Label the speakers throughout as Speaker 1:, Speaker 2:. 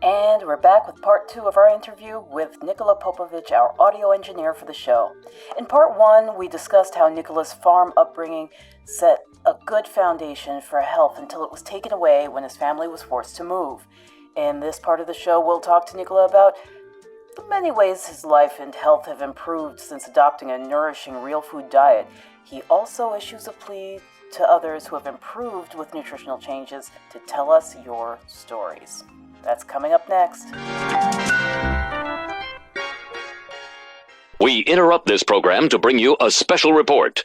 Speaker 1: And we're back with part 2 of our interview with Nikola Popovic, our audio engineer for the show. In part 1, we discussed how Nikola's farm upbringing set a good foundation for health until it was taken away when his family was forced to move. In this part of the show, we'll talk to Nikola about the many ways his life and health have improved since adopting a nourishing real food diet. He also issues a plea to others who have improved with nutritional changes to tell us your stories. That's coming up next.
Speaker 2: We interrupt this program to bring you a special report.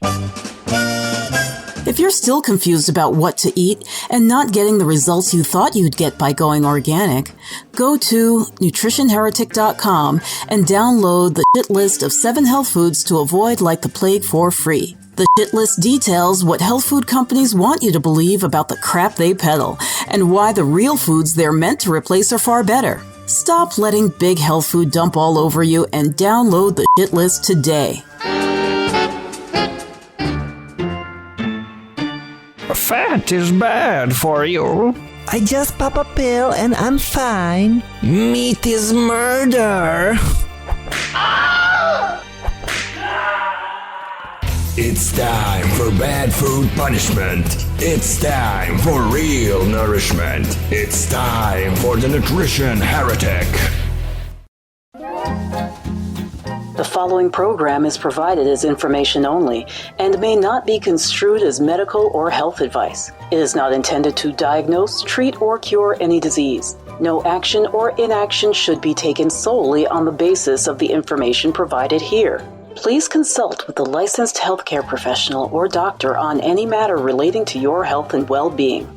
Speaker 1: If you're still confused about what to eat and not getting the results you thought you'd get by going organic, go to nutritionheretic.com and download the shit list of 7 health foods to avoid like the plague for free. The shit list details what health food companies want you to believe about the crap they peddle and why the real foods they're meant to replace are far better. Stop letting big health food dump all over you and download the shit list today.
Speaker 3: Fat is bad for you.
Speaker 4: I just pop a pill and I'm fine.
Speaker 3: Meat is murder.
Speaker 5: It's time for bad food punishment. It's time for real nourishment. It's time for the Nutrition Heretic.
Speaker 1: The following program is provided as information only and may not be construed as medical or health advice. It is not intended to diagnose, treat, or cure any disease. No action or inaction should be taken solely on the basis of the information provided here. Please consult with a licensed healthcare professional or doctor on any matter relating to your health and well-being.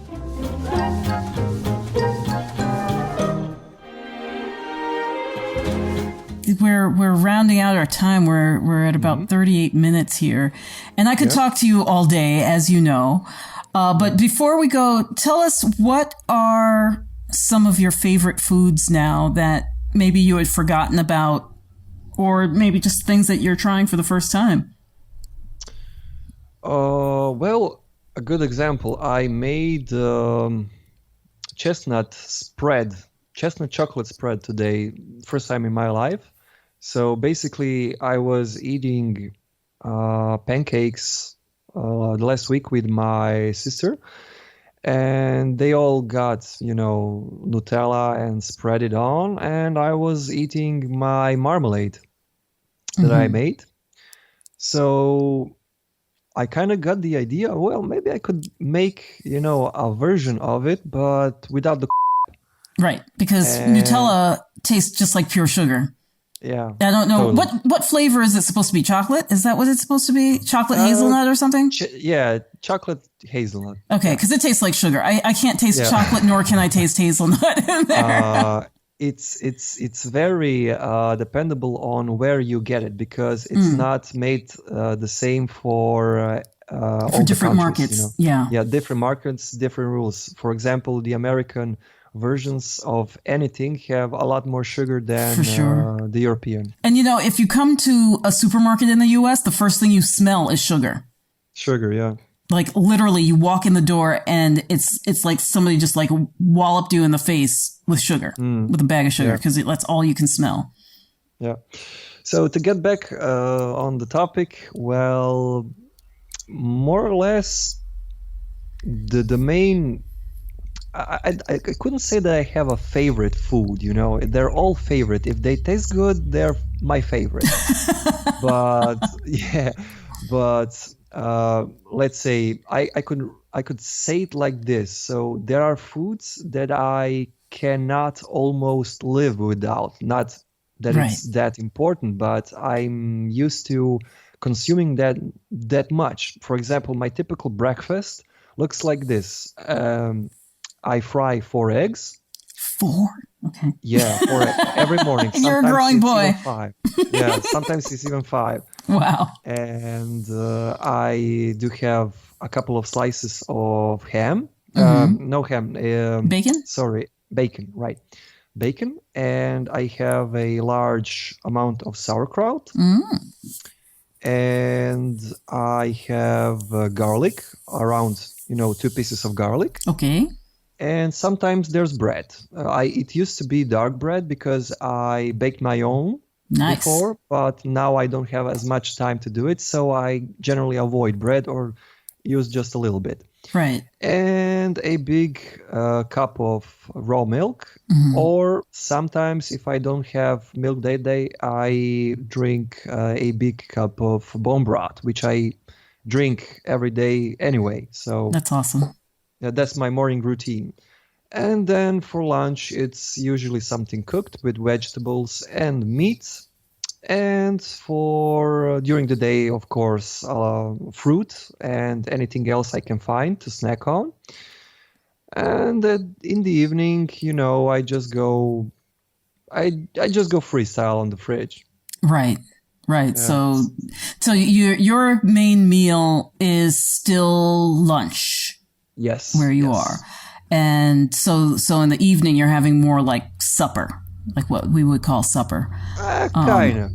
Speaker 1: We're rounding out our time. We're at about 38 minutes here, and I could talk to you all day, as you know. But before we go, tell us, what are some of your favorite foods now that maybe you had forgotten about, or maybe just things that you're trying for the first time?
Speaker 6: Well, a good example. I made chestnut chocolate spread today, first time in my life. So basically, I was eating pancakes last week with my sister, and they all got, Nutella and spread it on, and I was eating my marmalade that I made. So I kind of got the idea, well, maybe I could make, a version of it, but without the...
Speaker 1: Right, because Nutella tastes just like pure sugar.
Speaker 6: Yeah.
Speaker 1: I don't know.
Speaker 6: Totally.
Speaker 1: What flavor is it supposed to be? Chocolate? Is that what it's supposed to be? Chocolate hazelnut or something?
Speaker 6: Chocolate hazelnut.
Speaker 1: Okay, because it tastes like sugar. I can't taste chocolate, nor can I taste hazelnut in there.
Speaker 6: It's very dependable on where you get it, because it's not made the same for all
Speaker 1: different
Speaker 6: the countries,
Speaker 1: markets. Yeah,
Speaker 6: different markets, different rules. For example, the American versions of anything have a lot more sugar than the European.
Speaker 1: And if you come to a supermarket in the US, the first thing you smell is sugar.
Speaker 6: Sugar, yeah.
Speaker 1: Like literally, you walk in the door and it's like somebody just like walloped you in the face with sugar, with a bag of sugar, because that's all you can smell.
Speaker 6: Yeah. So to get back on the topic, well, more or less, the main... I couldn't say that I have a favorite food, They're all favorite. If they taste good, they're my favorite. But let's say I could say it like this. So there are foods that I cannot almost live without. Not that it's that important, but I'm used to consuming that much. For example, my typical breakfast looks like this. I fry 4 eggs.
Speaker 1: 4? Okay.
Speaker 6: Yeah, 4 every morning.
Speaker 1: You're a growing boy.
Speaker 6: Even 5. Yeah, sometimes it's even 5.
Speaker 1: Wow.
Speaker 6: And I do have a couple of slices of ham. No ham.
Speaker 1: Bacon?
Speaker 6: Sorry, bacon, right. Bacon. And I have a large amount of sauerkraut. And I have garlic, around, 2 pieces of garlic.
Speaker 1: Okay.
Speaker 6: and sometimes there's bread. It used to be dark bread because I baked my own before, but now I don't have as much time to do it, so I generally avoid bread or use just a little bit.
Speaker 7: Right.
Speaker 6: And a big cup of raw milk, or sometimes if I don't have milk that day, I drink a big cup of bone broth, which I drink every day anyway. So
Speaker 7: that's awesome.
Speaker 6: That's my morning routine. And then for lunch, it's usually something cooked with vegetables and meat. And for during the day, of course, fruit and anything else I can find to snack on. And in the evening, I just go freestyle on the fridge.
Speaker 7: Right.
Speaker 6: Yeah.
Speaker 7: So your main meal is still lunch.
Speaker 6: Yes.
Speaker 7: Where you are. And so in the evening, you're having more like supper. Like what we would call supper,
Speaker 6: kind of.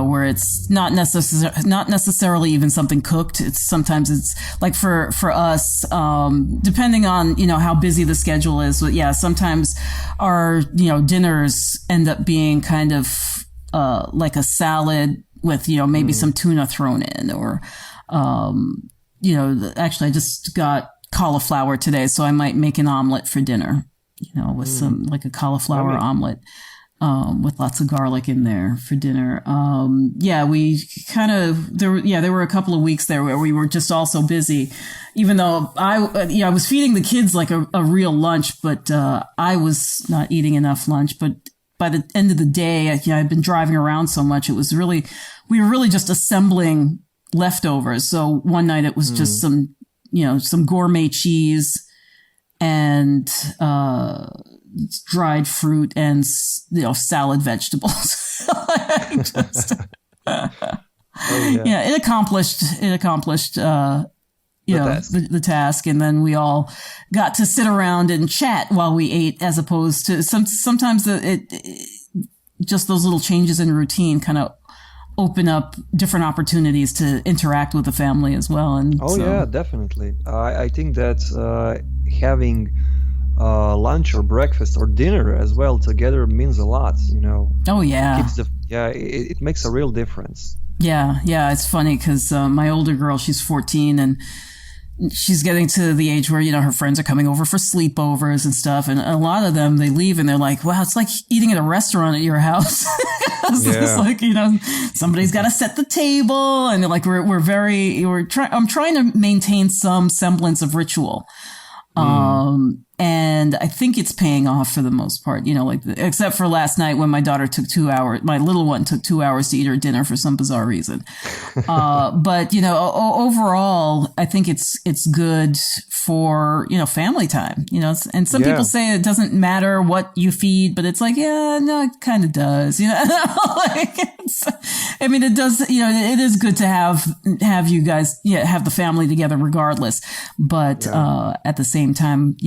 Speaker 7: Where it's not necessarily even something cooked. Sometimes it's like for us, depending on how busy the schedule is. But yeah, sometimes our dinners end up being kind of like a salad with maybe some tuna thrown in, or actually I just got cauliflower today, so I might make an omelet for dinner. With some like a cauliflower omelet. With lots of garlic in there for dinner. We kind of, there were a couple of weeks there where we were just all so busy, even though I was feeding the kids like a real lunch, but, I was not eating enough lunch. But by the end of the day, I'd been driving around so much. We were really just assembling leftovers. So one night it was just some gourmet cheese and, dried fruit and salad vegetables. It accomplished the task, and then we all got to sit around and chat while we ate, as opposed to sometimes just those little changes in routine kind of open up different opportunities to interact with the family as well. And
Speaker 6: definitely. I think that having lunch or breakfast or dinner as well together means a lot,
Speaker 7: Oh yeah.
Speaker 6: It makes a real difference.
Speaker 7: Yeah. It's funny because my older girl, she's 14, and she's getting to the age where, her friends are coming over for sleepovers and stuff. And a lot of them, they leave and they're like, wow, it's like eating at a restaurant at your house. It's like, somebody's got to set the table. And like, I'm trying to maintain some semblance of ritual. And I think it's paying off for the most part, except for last night when my daughter took 2 hours, my little one took 2 hours to eat her dinner for some bizarre reason. But, overall, I think it's good for, family time, and some people say it doesn't matter what you feed, but it's like, no, it kind of does, it does, it is good to have you guys, have the family together regardless. But, at the same time,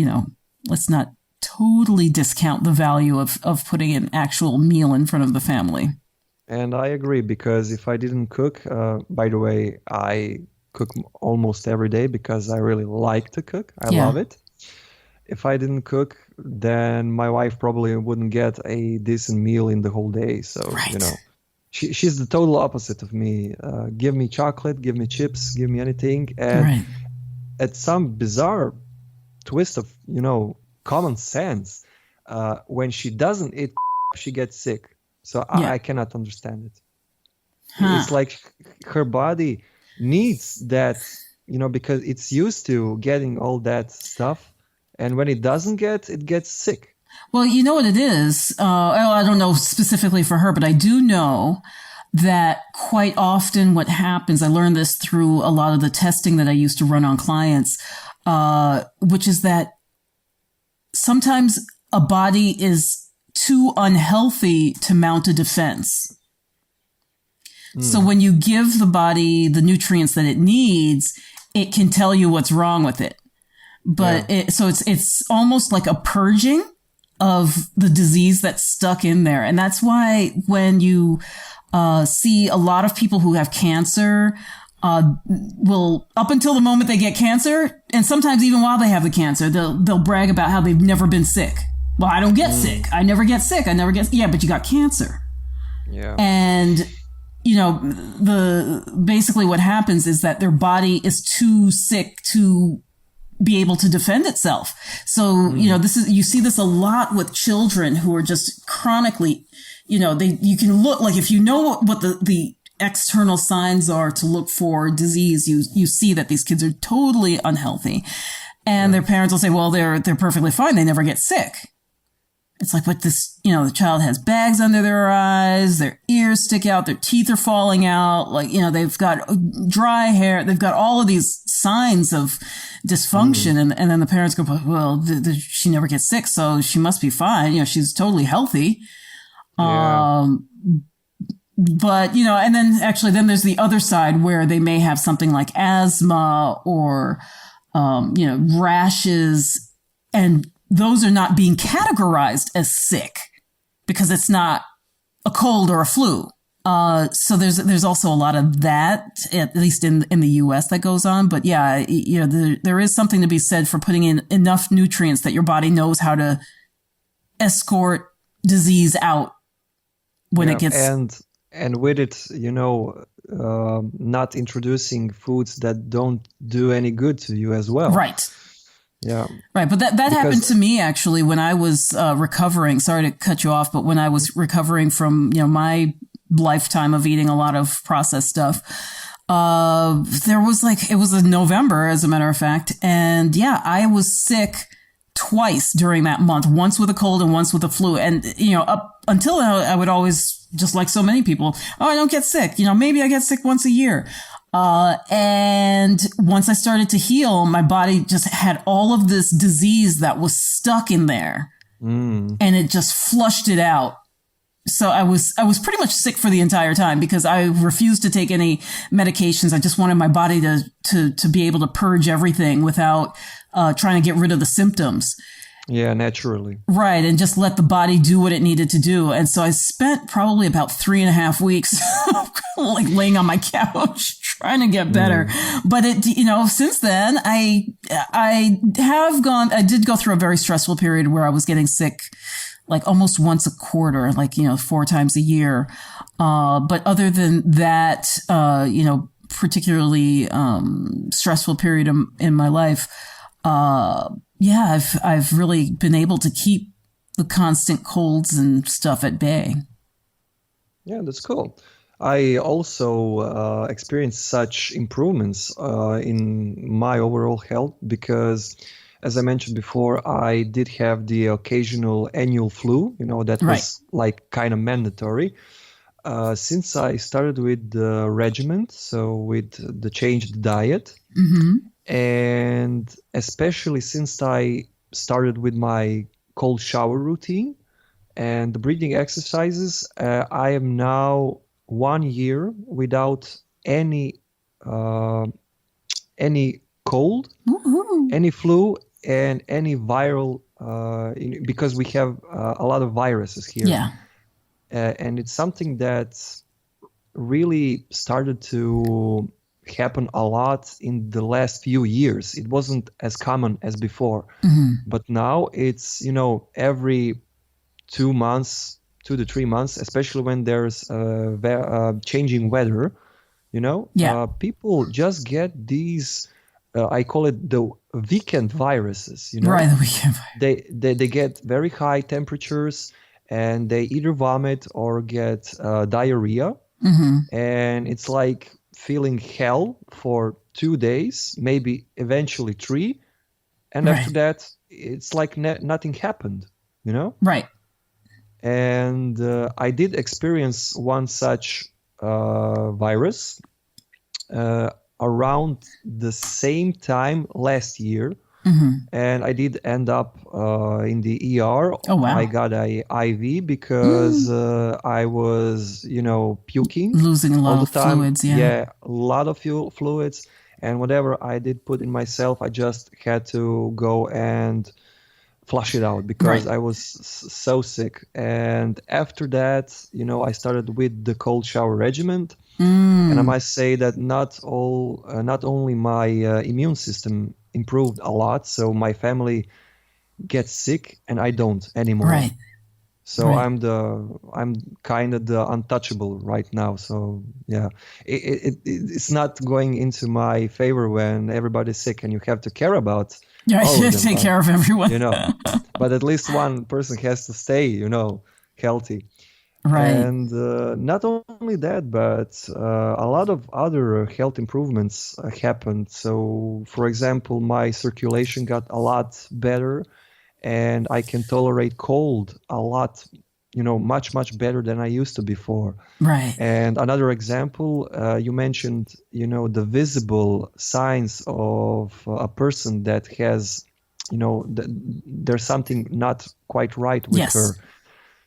Speaker 7: let's not totally discount the value of putting an actual meal in front of the family.
Speaker 6: And I agree, because if I didn't cook, by the way, I cook almost every day because I really like to cook. I love it. If I didn't cook, then my wife probably wouldn't get a decent meal in the whole day. So, she's the total opposite of me. Give me chocolate, give me chips, give me anything. And at some bizarre twist of, common sense, when she doesn't eat, she gets sick. So I cannot understand it. It's like her body needs that, because it's used to getting all that stuff. And when it doesn't get, it gets sick.
Speaker 7: Well, you know what it is? I don't know specifically for her, but I do know that quite often what happens, I learned this through a lot of the testing that I used to run on clients, which is that sometimes a body is too unhealthy to mount a defense. So when you give the body the nutrients that it needs, it can tell you what's wrong with it. But it's almost like a purging of the disease that's stuck in there. And that's why when you see a lot of people who have cancer, will, up until the moment they get cancer, and sometimes even while they have the cancer, they'll brag about how they've never been sick. Well, I don't get sick. I never get sick. Yeah, but you got cancer.
Speaker 6: Yeah.
Speaker 7: And, basically what happens is that their body is too sick to be able to defend itself. So, you see this a lot with children who are just chronically, you can look, like, if you know what the external signs are to look for disease, you see that these kids are totally unhealthy, and their parents will say, well, they're perfectly fine. They never get sick. It's like, but this, the child has bags under their eyes, their ears stick out, their teeth are falling out, like, they've got dry hair, they've got all of these signs of dysfunction. And then the parents go, well, she never gets sick, so she must be fine. She's totally healthy.
Speaker 6: Yeah.
Speaker 7: But, and then there's the other side where they may have something like asthma or, rashes, and those are not being categorized as sick because it's not a cold or a flu. So there's also a lot of that, at least in the US, that goes on. But yeah, there is something to be said for putting in enough nutrients that your body knows how to escort disease out when it gets.
Speaker 6: And with it, not introducing foods that don't do any good to you as well.
Speaker 7: Right.
Speaker 6: Yeah.
Speaker 7: Right. But that happened to me, actually, when I was recovering. Sorry to cut you off, but when I was recovering from, my lifetime of eating a lot of processed stuff, there was it was in November, as a matter of fact. And yeah, I was sick twice during that month, once with a cold and once with a flu. And, up until I would always, just like so many people, I don't get sick. Maybe I get sick once a year. And once I started to heal, my body just had all of this disease that was stuck in there, and it just flushed it out. So I was pretty much sick for the entire time because I refused to take any medications. I just wanted my body to be able to purge everything without, trying to get rid of the symptoms.
Speaker 6: Yeah, naturally.
Speaker 7: Right. And just let the body do what it needed to do. And so I spent probably about 3.5 weeks laying on my couch trying to get better. But since then I did go through a very stressful period where I was getting sick almost once a quarter, 4 times a year. But other than that, particularly stressful period in my life, I've really been able to keep the constant colds and stuff at bay.
Speaker 6: Yeah, that's cool. I also experienced such improvements in my overall health because, as I mentioned before, I did have the occasional annual flu, that was kind of mandatory. Since I started with the regimen, so with the changed diet, and especially since I started with my cold shower routine and the breathing exercises, I am now 1 year without any cold, any flu, and any viral, because we have a lot of viruses here.
Speaker 7: Yeah.
Speaker 6: And it's something that really started to happen a lot in the last few years. It wasn't as common as before, but now it's, every 2 months, 2 to 3 months, especially when there's changing weather, people just get these, I call it the weekend viruses,
Speaker 7: Right, the weekend virus.
Speaker 6: They get very high temperatures and they either vomit or get diarrhea. And it's like feeling hell for 2 days, maybe eventually 3. And after that, it's like nothing happened,
Speaker 7: Right.
Speaker 6: And I did experience one such virus around the same time last year. And I did end up in the ER.
Speaker 7: Oh, wow.
Speaker 6: I got a IV because I was, puking.
Speaker 7: Losing a lot of fluids,
Speaker 6: Yeah, a lot of fluids. And whatever I did put in myself, I just had to go and flush it out because I was so sick. And after that, I started with the cold shower regimen. And I must say that not only my immune system improved a lot, so my family gets sick and I don't anymore.
Speaker 7: Right.
Speaker 6: So
Speaker 7: Right.
Speaker 6: I'm kind of the untouchable right now. So yeah, it's not going into my favor when everybody's sick and you have to care about
Speaker 7: Yeah,
Speaker 6: all of them.
Speaker 7: take care of everyone.
Speaker 6: But at least one person has to stay, healthy.
Speaker 7: Right.
Speaker 6: And not only that, but a lot of other health improvements happened. So, for example, my circulation got a lot better, and I can tolerate cold a lot, much, much better than I used to before.
Speaker 7: Right.
Speaker 6: And another example, you mentioned, the visible signs of a person that has, there's something not quite right with
Speaker 7: Yes.
Speaker 6: her.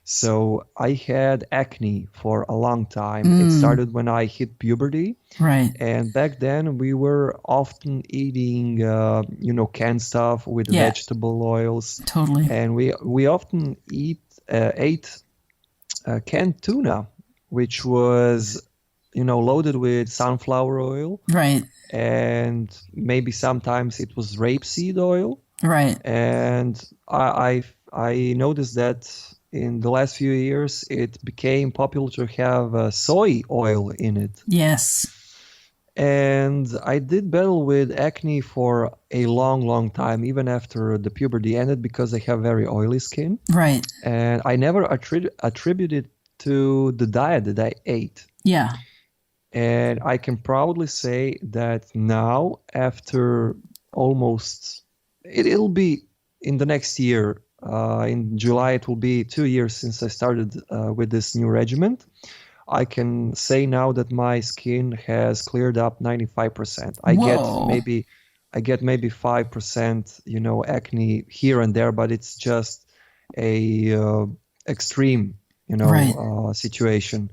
Speaker 6: So I had acne for a long time. It started when I hit puberty.
Speaker 7: Right.
Speaker 6: And back then we were often eating, canned stuff with vegetable oils.
Speaker 7: Totally.
Speaker 6: And we often ate canned tuna, which was, loaded with sunflower oil.
Speaker 7: Right.
Speaker 6: And maybe sometimes it was rapeseed oil.
Speaker 7: Right.
Speaker 6: And I noticed that in the last few years, it became popular to have soy oil in it.
Speaker 7: Yes.
Speaker 6: And I did battle with acne for a long, long time, even after the puberty ended, because I have very oily skin.
Speaker 7: Right.
Speaker 6: And I never attributed to the diet that I ate.
Speaker 7: Yeah.
Speaker 6: And I can proudly say that now, after almost, it'll be in the next year, in July, it will be 2 years since I started with this new regimen. I can say now that my skin has cleared up 95%. I get maybe 5%, acne here and there, but it's just a extreme, situation.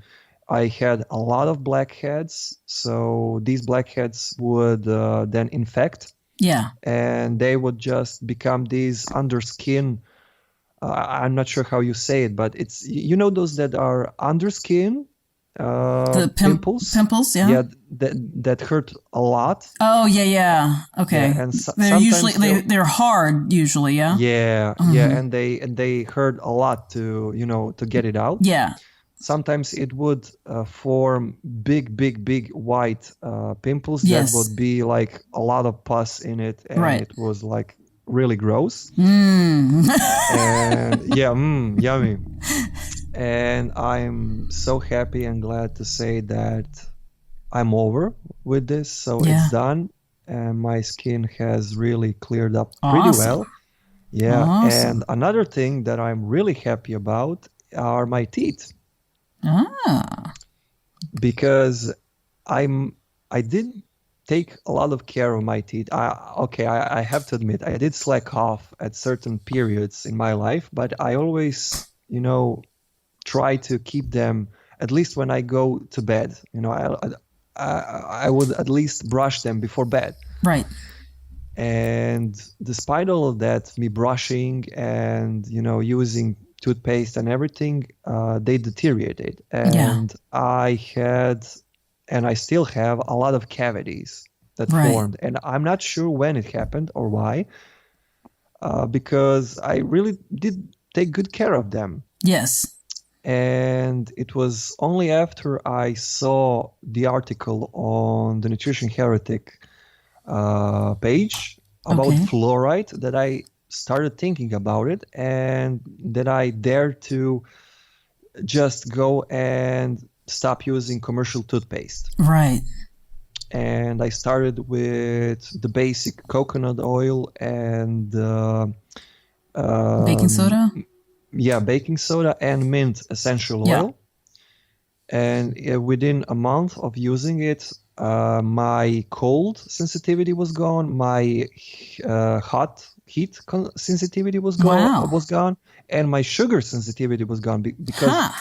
Speaker 6: I had a lot of blackheads, so these blackheads would then infect.
Speaker 7: Yeah.
Speaker 6: And they would just become these underskin. I'm not sure how you say it, but it's those that are underskin
Speaker 7: the
Speaker 6: pimples.
Speaker 7: Pimples, yeah.
Speaker 6: Yeah, that hurt a lot.
Speaker 7: Oh yeah. Okay.
Speaker 6: Yeah, and
Speaker 7: they're usually they're hard usually, yeah.
Speaker 6: Yeah, yeah, and they hurt a lot to to get it out.
Speaker 7: Yeah.
Speaker 6: Sometimes it would form big white pimples
Speaker 7: Yes.
Speaker 6: that would be like a lot of pus in it, and
Speaker 7: Right.
Speaker 6: it was like really gross.
Speaker 7: Mm.
Speaker 6: And yummy. And I'm so happy and glad to say that I'm over with this. So
Speaker 7: Yeah.
Speaker 6: it's done, and my skin has really cleared up pretty
Speaker 7: Awesome.
Speaker 6: well. Yeah.
Speaker 7: Awesome.
Speaker 6: And another thing that I'm really happy about are my teeth.
Speaker 7: Ah.
Speaker 6: Because I did take a lot of care of my teeth. I have to admit, I did slack off at certain periods in my life, but I always, try to keep them, at least when I go to bed. I would at least brush them before bed.
Speaker 7: Right.
Speaker 6: And despite all of that, me brushing and, using toothpaste and everything, they deteriorated. And I had, and I still have, a lot of cavities that formed. And I'm not sure when it happened or why, because I really did take good care of them.
Speaker 7: Yes.
Speaker 6: And it was only after I saw the article on the Nutrition Heretic page about fluoride that I started thinking about it, and that I dared to just go and stop using commercial toothpaste.
Speaker 7: Right.
Speaker 6: And I started with the basic coconut oil and
Speaker 7: baking soda?
Speaker 6: Yeah, baking soda and mint essential oil. And within a month of using it, my cold sensitivity was gone, my heat sensitivity was gone, and my sugar sensitivity was gone because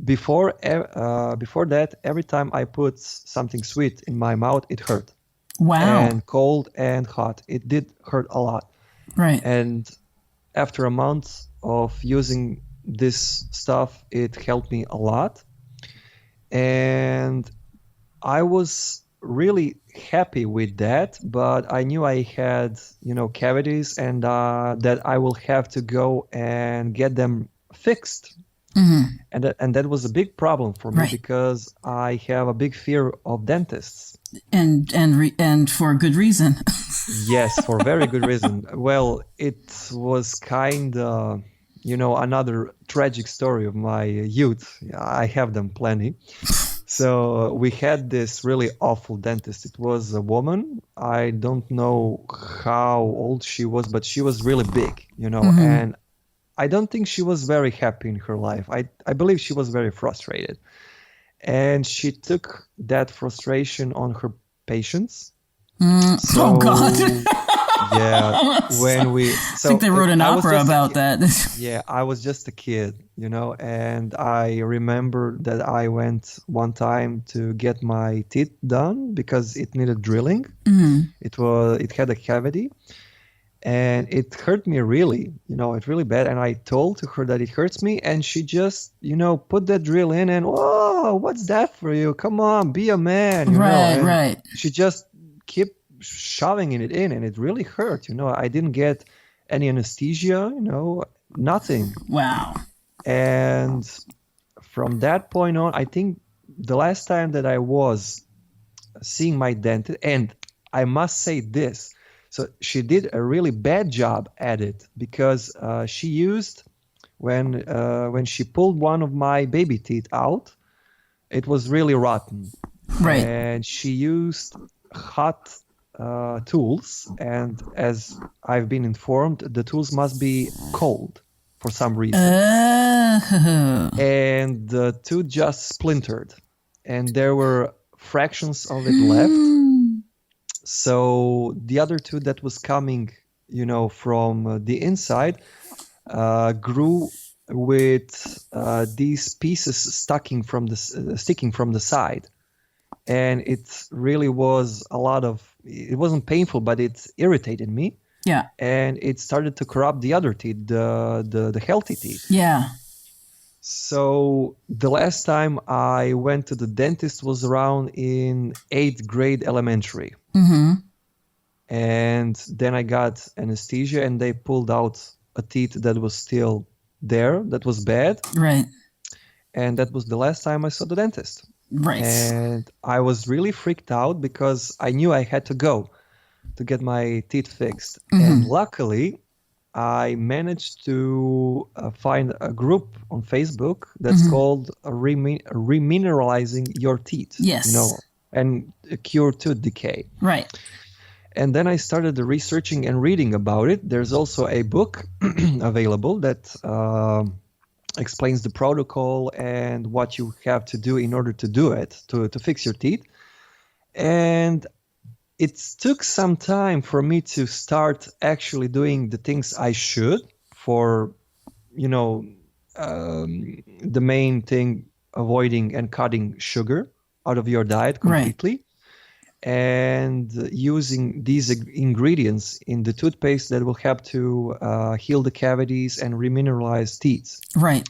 Speaker 6: before that, every time I put something sweet in my mouth, it hurt.
Speaker 7: Wow.
Speaker 6: And cold and hot, it did hurt a lot.
Speaker 7: Right.
Speaker 6: And after a month of using this stuff, it helped me a lot. And I was really happy with that, but I knew I had, cavities and that I will have to go and get them fixed. And that was a big problem for me
Speaker 7: Right.
Speaker 6: because I have a big fear of dentists.
Speaker 7: And for a good reason.
Speaker 6: Yes, for very good reason. Well, it was kind of, another tragic story of my youth. I have them plenty. So we had this really awful dentist. It was a woman. I don't know how old she was, but she was really big, and I don't think she was very happy in her life. I believe she was very frustrated. And she took that frustration on her patients.
Speaker 7: Oh, God.
Speaker 6: Yeah,
Speaker 7: I think they wrote an opera about that.
Speaker 6: Yeah, I was just a kid, and I remember that I went one time to get my teeth done because it needed drilling. It had a cavity. And it hurt me really, it's really bad. And I told to her that it hurts me. And she just, put that drill in and, whoa, what's that for you? Come on, be a man.
Speaker 7: Right.
Speaker 6: She just kept shoving it in and it really hurt. I didn't get any anesthesia, nothing.
Speaker 7: Wow.
Speaker 6: And from that point on, I think the last time that I was seeing my dentist, and I must say this, so she did a really bad job at it because she used, when she pulled one of my baby teeth out, it was really rotten.
Speaker 7: Right.
Speaker 6: And she used hot tools. And as I've been informed, the tools must be cold for some reason. And the tooth just splintered. And there were fractions of it left. So the other tooth that was coming, from the inside, grew with these pieces sticking from the side, and it really was it wasn't painful, but it irritated me.
Speaker 7: Yeah.
Speaker 6: And it started to corrupt the other teeth, the healthy teeth.
Speaker 7: Yeah.
Speaker 6: So the last time I went to the dentist was around in 8th grade elementary. And then I got anesthesia and they pulled out a teeth that was still there, that was bad.
Speaker 7: Right.
Speaker 6: And that was the last time I saw the dentist.
Speaker 7: Right.
Speaker 6: And I was really freaked out because I knew I had to go to get my teeth fixed. And luckily, I managed to find a group on Facebook that's called Remineralizing Your Teeth.
Speaker 7: Yes.
Speaker 6: And a cure to decay.
Speaker 7: Right.
Speaker 6: And then I started researching and reading about it. There's also a book available that explains the protocol and what you have to do in order to do it, to fix your teeth. And it took some time for me to start actually doing the things I should for, the main thing, avoiding and cutting sugar out of your diet completely. Right. And using these ingredients in the toothpaste that will help to heal the cavities and remineralize teeth.
Speaker 7: Right.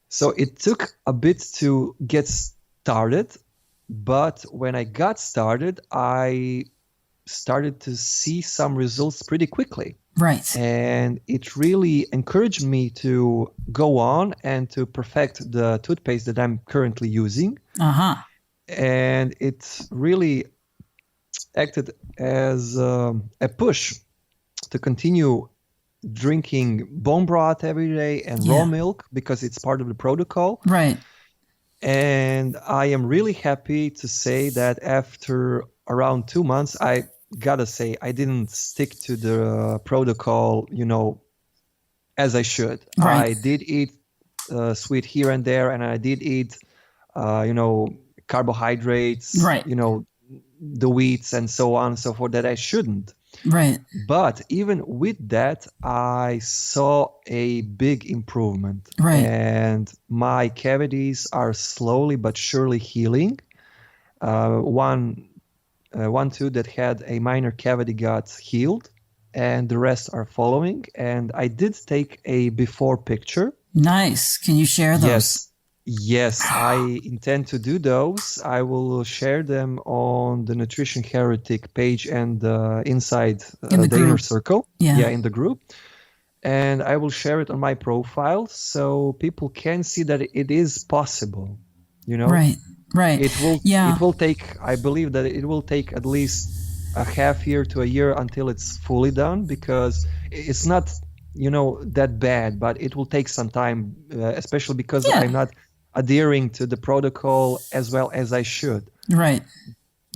Speaker 6: So it took a bit to get started, but when I got started, I started to see some results pretty quickly.
Speaker 7: Right.
Speaker 6: And it really encouraged me to go on and to perfect the toothpaste that I'm currently using. And it really acted as a push to continue drinking bone broth every day and raw milk because it's part of the protocol.
Speaker 7: Right.
Speaker 6: And I am really happy to say that after around 2 months, I gotta say I didn't stick to the protocol, as I should.
Speaker 7: Right.
Speaker 6: I did eat sweet here and there, and I did eat, carbohydrates,
Speaker 7: right.
Speaker 6: The wheats and so on and so forth that I shouldn't.
Speaker 7: Right.
Speaker 6: But even with that, I saw a big improvement.
Speaker 7: Right.
Speaker 6: And my cavities are slowly but surely healing. One tooth that had a minor cavity got healed, and the rest are following. And I did take a before picture.
Speaker 7: Nice. Can you share those?
Speaker 6: Yes. Yes, I intend to do those. I will share them on the Nutrition Heretic page and inside
Speaker 7: In the
Speaker 6: the inner
Speaker 7: group.
Speaker 6: circle.
Speaker 7: Yeah.
Speaker 6: In the group. And I will share it on my profile so people can see that it is possible.
Speaker 7: Right.
Speaker 6: It will
Speaker 7: Yeah.
Speaker 6: it will take, I believe that it will take at least a half year to a year until it's fully done, because it's not that bad, but it will take some time, especially because
Speaker 7: Yeah.
Speaker 6: I'm not adhering to the protocol as well as I should.
Speaker 7: Right.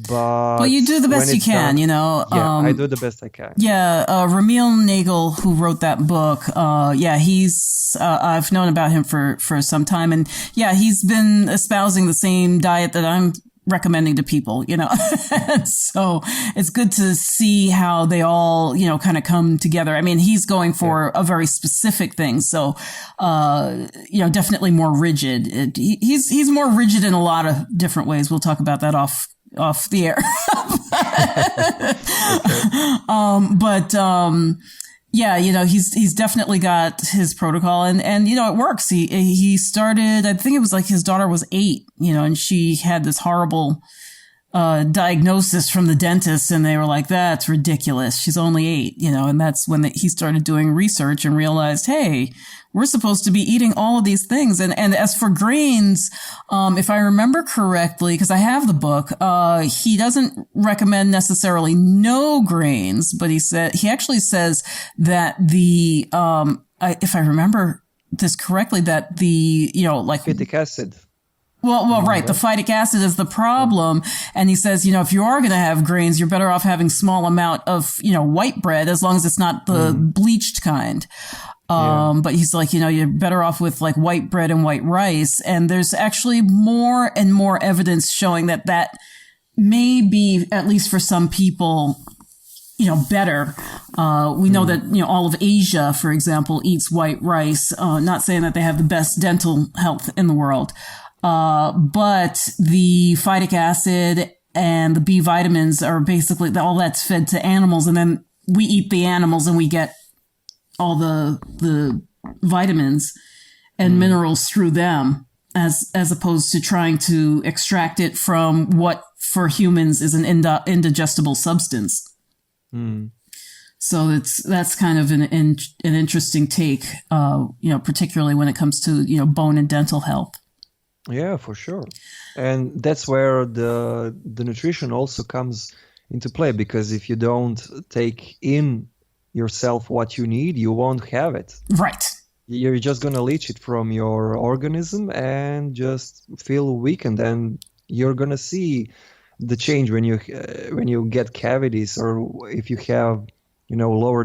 Speaker 6: But
Speaker 7: you do the best
Speaker 6: when
Speaker 7: you
Speaker 6: it's
Speaker 7: can,
Speaker 6: done,
Speaker 7: you know.
Speaker 6: I do the best I can.
Speaker 7: Yeah, Ramil Nagel, who wrote that book, he's I've known about him for some time, and he's been espousing the same diet that I'm recommending to people, So it's good to see how they all, kind of come together. I mean, he's going for a very specific thing, so definitely more rigid. He's more rigid in a lot of different ways. We'll talk about that off the air. He's definitely got his protocol, and it works. He started, I think it was like his daughter was 8, and she had this horrible diagnosis from the dentist, and they were like, that's ridiculous. She's only 8, and that's when he started doing research and realized, hey, we're supposed to be eating all of these things. And as for grains, if I remember correctly, because I have the book, he doesn't recommend necessarily no grains, but he actually says that if I remember this correctly, that
Speaker 6: phytic acid.
Speaker 7: Well, right. The phytic acid is the problem. And he says, if you are going to have grains, you're better off having small amount of, white bread, as long as it's not the bleached kind. But he's like, you're better off with like white bread and white rice. And there's actually more and more evidence showing that may be, at least for some people, better. We know that, all of Asia, for example, eats white rice. Not saying that they have the best dental health in the world. But the phytic acid and the B vitamins are basically all that's fed to animals. And then we eat the animals and we get all the vitamins and minerals through them, as opposed to trying to extract it from what for humans is an indigestible substance. So that's kind of an interesting take, particularly when it comes to, bone and dental health.
Speaker 6: Yeah, for sure. And that's where the nutrition also comes into play, because if you don't take in yourself what you need, you won't have it.
Speaker 7: Right.
Speaker 6: You're just going to leach it from your organism and just feel weakened, and you're going to see the change when you get cavities, or if you have lower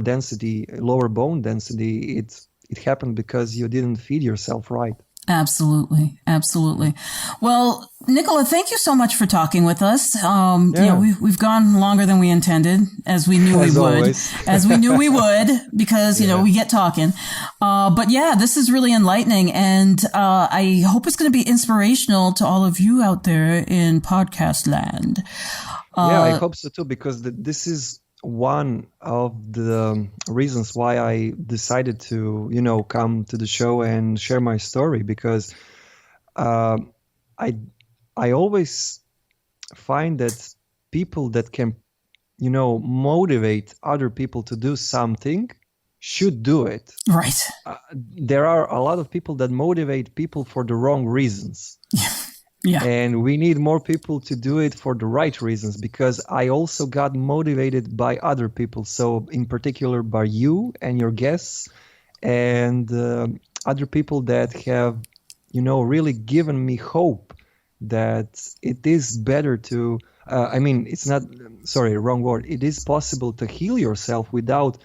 Speaker 6: bone density. It happened because you didn't feed yourself right.
Speaker 7: Absolutely. Well, Nikola, thank you so much for talking with us. We've gone longer than we intended, as we knew we would, because, we get talking. But this is really enlightening. And, I hope it's going to be inspirational to all of you out there in podcast land.
Speaker 6: I hope so too, because this is one of the reasons why I decided to, come to the show and share my story, because I always find that people that can, motivate other people to do something should do it.
Speaker 7: Right.
Speaker 6: There are a lot of people that motivate people for the wrong reasons.
Speaker 7: Yeah.
Speaker 6: And we need more people to do it for the right reasons, because I also got motivated by other people. So in particular by you and your guests and other people that have, really given me hope that it is better to, wrong word. It is possible to heal yourself without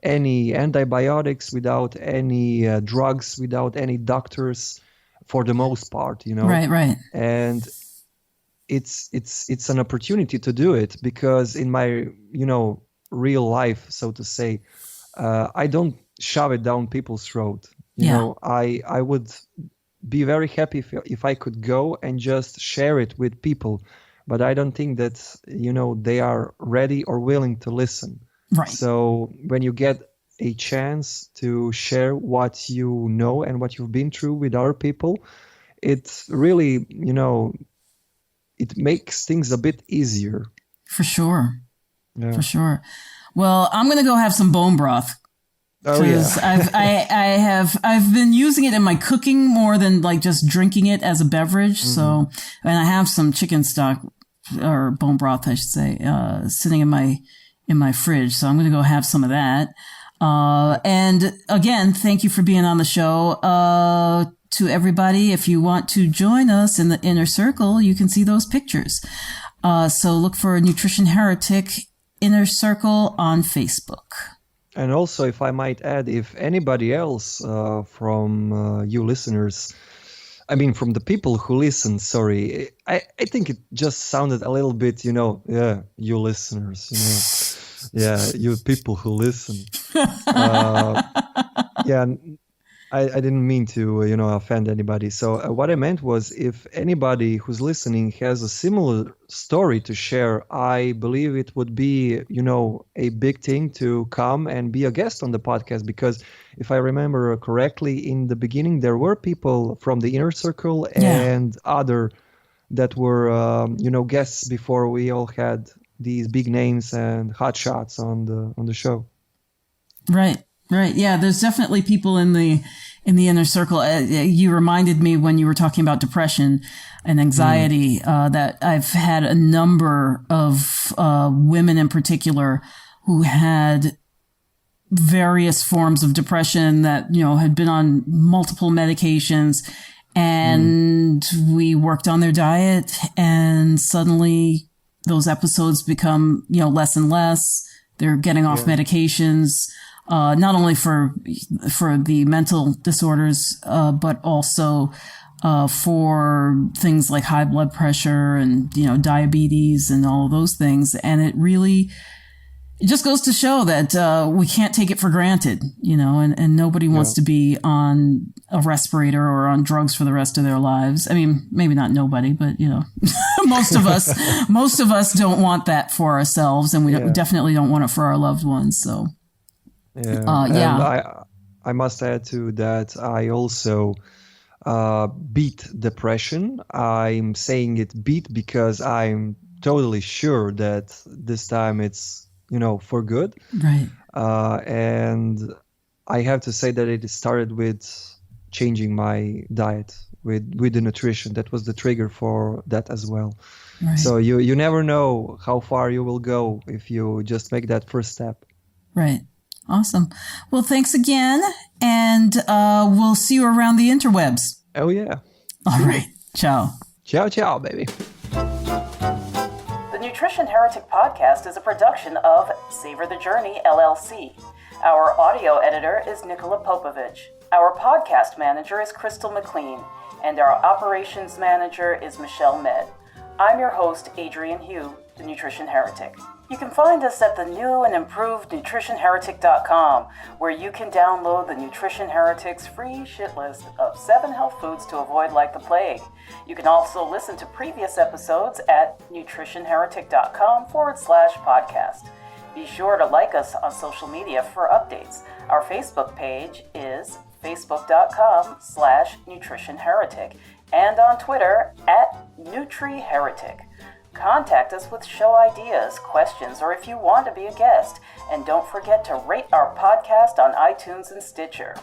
Speaker 6: any antibiotics, without any drugs, without any doctors, for the most part,
Speaker 7: Right.
Speaker 6: And it's an opportunity to do it, because in my, real life, so to say, I don't shove it down people's throat. I would be very happy if I could go and just share it with people, but I don't think that, they are ready or willing to listen.
Speaker 7: Right.
Speaker 6: So when you get a chance to share what you know and what you've been through with other people, it's really, it makes things a bit easier.
Speaker 7: For sure.
Speaker 6: Yeah.
Speaker 7: For sure. Well, I'm going to go have some bone broth.
Speaker 6: Oh yeah.
Speaker 7: I've been using it in my cooking more than like just drinking it as a beverage.
Speaker 6: Mm-hmm.
Speaker 7: So, and I have some chicken stock or bone broth, I should say, sitting in my fridge. So I'm going to go have some of that. And again, thank you for being on the show. To everybody, if you want to join us in the inner circle, you can see those pictures. So look for Nutrition Heretic Inner Circle on Facebook.
Speaker 6: And also, if I might add, if anybody else from you listeners, I mean, from the people who listen, sorry, I think it just sounded a little bit, you listeners, yeah, you people who listen. Yeah, I didn't mean to, offend anybody. So what I meant was, if anybody who's listening has a similar story to share, I believe it would be, a big thing to come and be a guest on the podcast. Because if I remember correctly, in the beginning, there were people from the inner circle and other that were, guests before we all had these big names and hot shots on the show.
Speaker 7: Right. Yeah, there's definitely people in the inner circle. You reminded me when you were talking about depression and anxiety that I've had a number of women in particular who had various forms of depression that, had been on multiple medications, and we worked on their diet, and suddenly those episodes become, less and less. They're getting off medications. Not only for the mental disorders, but also for things like high blood pressure and, diabetes and all of those things. And it just goes to show that we can't take it for granted, and nobody wants to be on a respirator or on drugs for the rest of their lives. I mean, maybe not nobody, but, most of us don't want that for ourselves, and we definitely don't want it for our loved ones. So.
Speaker 6: Yeah, and I must add to that, I also beat depression. I'm saying it beat because I'm totally sure that this time it's, for good.
Speaker 7: Right.
Speaker 6: And I have to say that it started with changing my diet, with the nutrition. That was the trigger for that as well. Right. So you never know how far you will go if you just make that first step.
Speaker 7: Right. Awesome. Well, thanks again, and we'll see you around the interwebs.
Speaker 6: Oh, yeah.
Speaker 7: All right. Ciao.
Speaker 6: Ciao, baby.
Speaker 1: The Nutrition Heretic Podcast is a production of Savor the Journey, LLC. Our audio editor is Nikola Popovic. Our podcast manager is Crystal McLean, and our operations manager is Michelle Med. I'm your host, Adrian Hugh, the Nutrition Heretic. You can find us at the new and improved nutritionheretic.com, where you can download the Nutrition Heretic's free shit list of 7 health foods to avoid like the plague. You can also listen to previous episodes at nutritionheretic.com/podcast. Be sure to like us on social media for updates. Our Facebook page is facebook.com/nutritionheretic and on Twitter @NutriHeretic. Contact us with show ideas, questions, or if you want to be a guest. And don't forget to rate our podcast on iTunes and Stitcher.